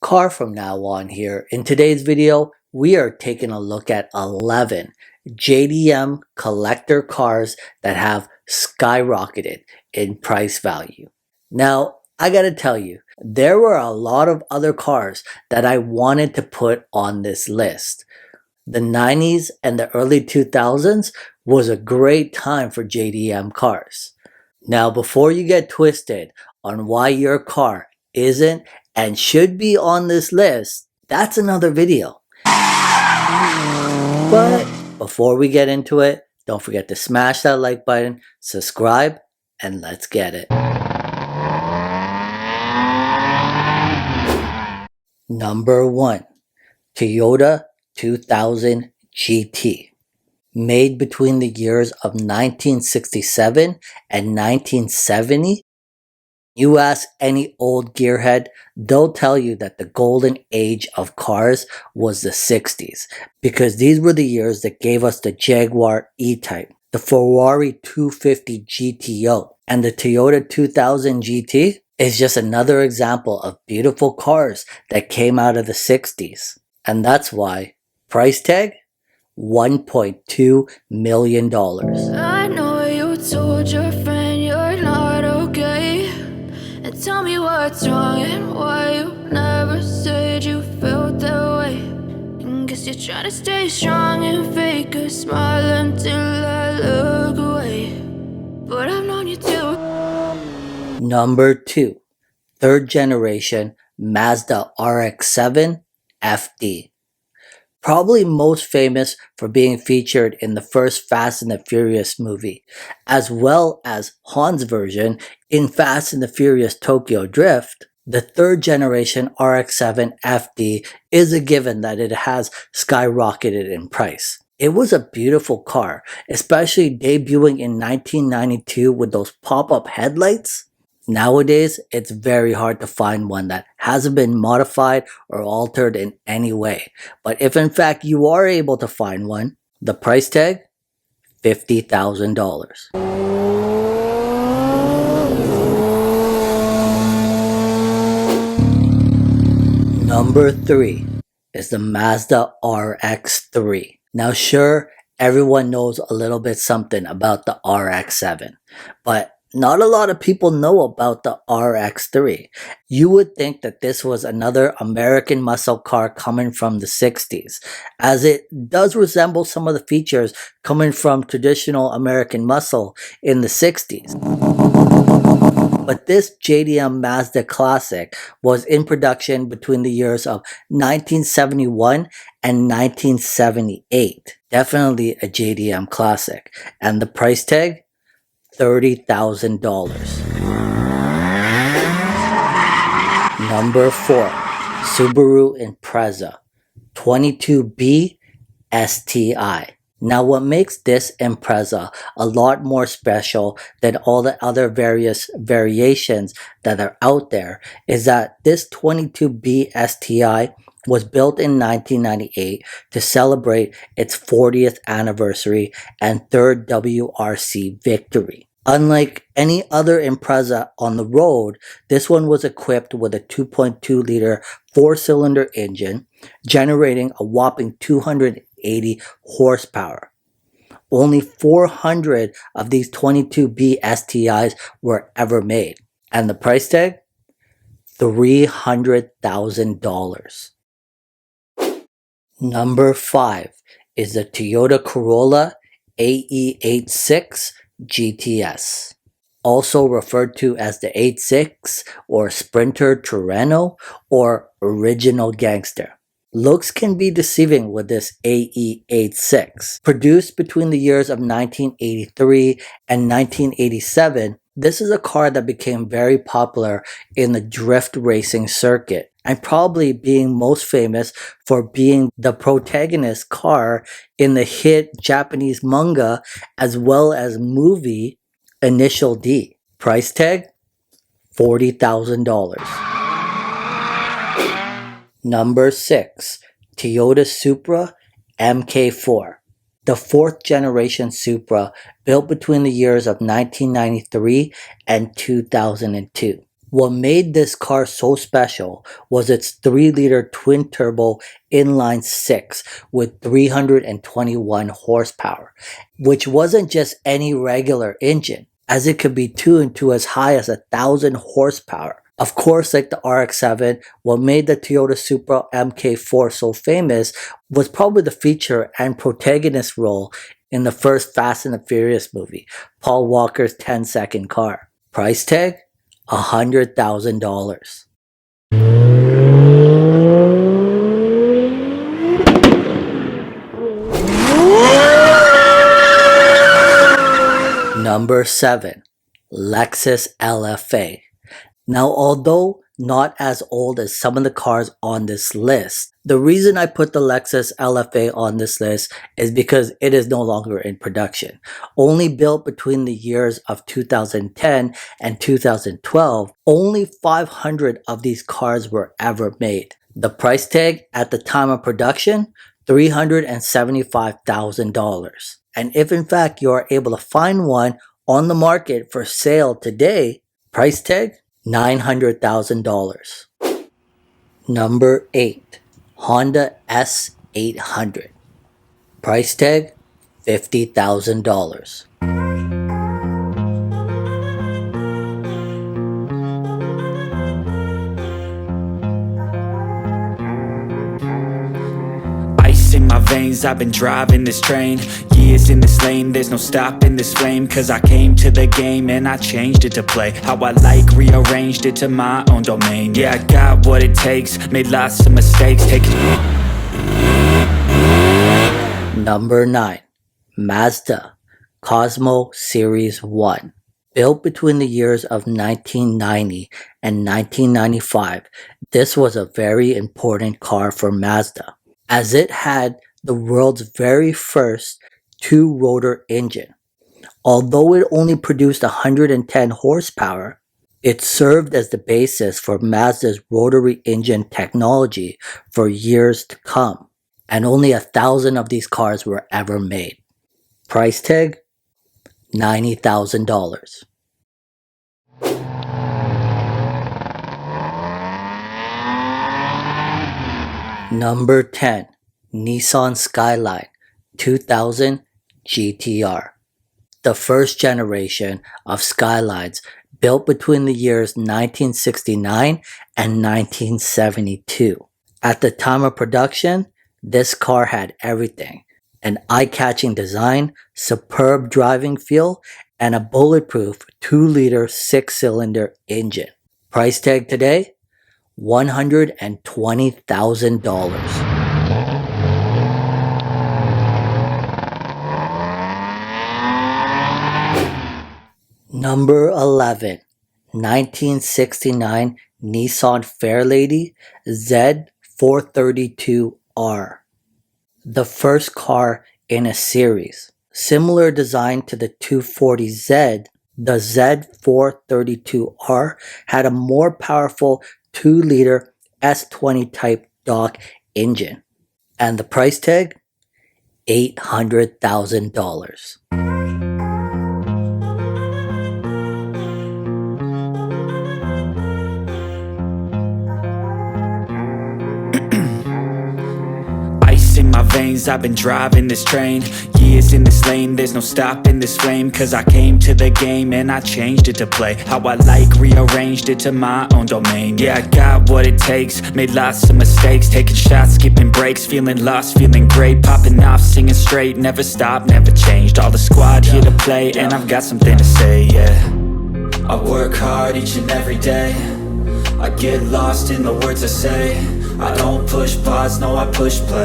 car from now on here. In today's video, we are taking a look at 11 JDM collector cars that have skyrocketed in price value. Now, I gotta tell you, there were a lot of other cars that I wanted to put on this list. The 90s and the early 2000s was a great time for JDM cars. Now, before you get twisted on why your car isn't and should be on this list, that's another video. But before we get into it, don't forget to smash that like button, subscribe, and let's get it. Number 1. Toyota 2000 GT. Made between the years of 1967 and 1970. You ask any old gearhead, they'll tell you that the golden age of cars was the 60s, because these were the years that gave us the Jaguar E-Type, the Ferrari 250 GTO, and the Toyota 2000 GT is just another example of beautiful cars that came out of the 60s. And that's why, price tag, $1.2 million. I know you told your friend you're not okay, and tell me what's wrong and why you never said you felt that way. And guess you're trying to stay strong and fake a smile until I look away, but I've known you too. Number 2. Third generation Mazda RX-7 FD. Probably most famous for being featured in the first Fast and the Furious movie, as well as Han's version in Fast and the Furious Tokyo Drift. The third generation RX-7 FD is a given that it has skyrocketed in price. It was a beautiful car, especially debuting in 1992 with those pop-up headlights. Nowadays, it's very hard to find one that hasn't been modified or altered in any way. But if in fact you are able to find one, the price tag, $50,000. Number 3 is the Mazda RX-3. Now sure, everyone knows a little bit something about the RX-7, but not a lot of people know about the RX-3. You would think that this was another American muscle car coming from the 60s, as it does resemble some of the features coming from traditional American muscle in the 60s. But this JDM Mazda classic was in production between the years of 1971 and 1978. Definitely a JDM classic. And the price tag? $30,000. Number 4. Subaru Impreza 22B STI. Now what makes this Impreza a lot more special than all the other various variations that are out there is that this 22B STI was built in 1998 to celebrate its 40th anniversary and third WRC victory. Unlike any other Impreza on the road, this one was equipped with a 2.2-liter 4-cylinder engine, generating a whopping 280 horsepower. Only 400 of these 22B STIs were ever made. And the price tag? $300,000. Number 5 is the Toyota Corolla AE86 GTS, also referred to as the 86 or Sprinter Trueno or Original Gangster. Looks can be deceiving with this AE86. Produced between the years of 1983 and 1987, this is a car that became very popular in the drift racing circuit, and probably being most famous for being the protagonist car in the hit Japanese manga as well as movie Initial D. Price tag? $40,000. Number 6. Toyota Supra MK4. The 4th generation Supra built between the years of 1993 and 2002. What made this car so special was its 3-liter twin-turbo inline-six with 321 horsepower, which wasn't just any regular engine, as it could be tuned to as high as 1,000 horsepower. Of course, like the RX-7, what made the Toyota Supra MK4 so famous was probably the feature and protagonist role in the first Fast and the Furious movie, Paul Walker's 10-second car. Price tag? $100,000. Number 7. Lexus LFA. Now, although not as old as some of the cars on this list, the reason I put the Lexus LFA on this list is because it is no longer in production. Only built between the years of 2010 and 2012, only 500 of these cars were ever made. The price tag at the time of production, $375,000. And if in fact you are able to find one on the market for sale today, price tag, $900,000. Number 8. Honda S800. Price tag, $50,000. In my veins, I've been driving this train. Years in this lane, there's no stopping this flame. Cause I came to the game and I changed it to play how I like, rearranged it to my own domain. Yeah, I got what it takes, made lots of mistakes, taking. Number 9. Mazda Cosmo Series 1. Built between the years of 1990 and 1995, this was a very important car for Mazda, as it had the world's very first 2-rotor engine. Although it only produced 110 horsepower, it served as the basis for Mazda's rotary engine technology for years to come, and only 1,000 of these cars were ever made. Price tag? $90,000. Number 10. Nissan Skyline 2000 GTR. The first generation of Skylines built between the years 1969 and 1972. At the time of production, this car had everything: an eye-catching design, superb driving feel, and a bulletproof 2-liter 6-cylinder engine. Price tag today? $120,000. Number 11. 1969 Nissan Fairlady Z432R. The first car in a series. Similar design to the 240Z, the Z432R had a more powerful 2-liter S20 type Dock engine. And the price tag? $800,000. In my veins, I've been driving this train. Years in this lane, there's no stopping this flame. Cause I came to the game and I changed it to play how I like, rearranged it to my own domain. Yeah, I got what it takes, made lots of mistakes, taking shots, skipping breaks, feeling lost, feeling great, popping off, singing straight, never stopped, never changed. All the squad here to play and I've got something to say, yeah. I work hard each and every day, I get lost in the words I say. I don't push pause, no I push play.